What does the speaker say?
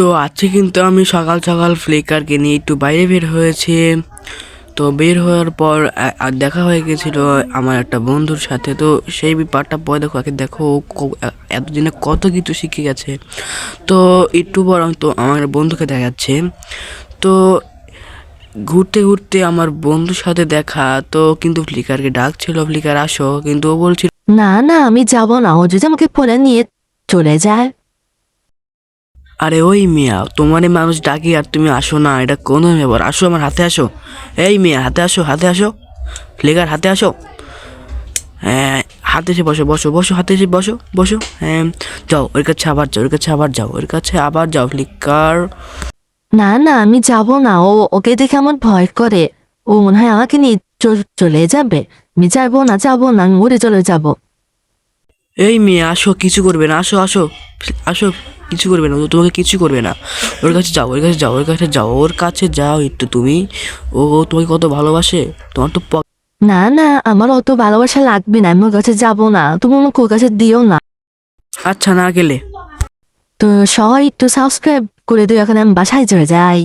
তো আজকে কিন্তু আমি সকাল সকাল ফ্লিকারকে নিয়ে একটু বাইরে বের হয়েছি। তো বের হওয়ার পর আর দেখা হয়ে গেছিল আমার একটা বন্ধুর সাথে। তো সেই ব্যাপারটা পরে দেখো, আগে দেখো এতদিনে কত কিছু শিখে গেছে। তো একটু পর আমি তো আমার বন্ধুকে দেখাচ্ছে। তো ঘুরতে ঘুরতে আমার বন্ধুর সাথে দেখা, তো কিন্তু ফ্লিকারকে ডাকছিল ফ্লিকার আসো, কিন্তু ও বলছিল না না, আমি যাব না। ও যদি আমাকে পরে নিয়ে চলে যায়। আরে ওই মিয়া, তোমারে মানুষ ডাকি আর তুমি আসো না, এটা কোনো ব্যাপার? আসো আমার হাতে আসো। এই মিয়া, হাতে আসো, হাতে আসো। ফ্লিকার হাতে আসো। হ্যাঁ, হাতে এসে বসো বসো বসো, হাতে এসে বসো বসো। হ্যাঁ, যাও ওর কাছে আবার যাও, ওর কাছে আবার যাও, ওর কাছে আবার যাও ফ্লিকার। না না, আমি যাব না। ওকে দেখে আমার ভয় করে। ও মনে হয় আমাকে নিয়ে চলে যাবে। আমি যাবো না, যাবো না, আমি উড়ে চলে যাব। এই মেয়ে আসো, কিছু করবে না, আসো আসো আসো। কিছু করবে না, ও তোমাকে কিছু করবে না। ওর কাছে যাও, ওর কাছে যাও, ওর কাছে যাও, ওর কাছে যাও একটু তুমি। ও তোমাকে কত ভালোবাসে, তোমার তো না না, আমার অত ভালোবাসা লাগবে না। আমি ওর কাছে যাব না। তুমি আমাকে ওর কাছে দিও না। আচ্ছা না গেলে। তো সবাই একটু সাবস্ক্রাইব করে দিও। এখন আমি বাসায় চলে যাই।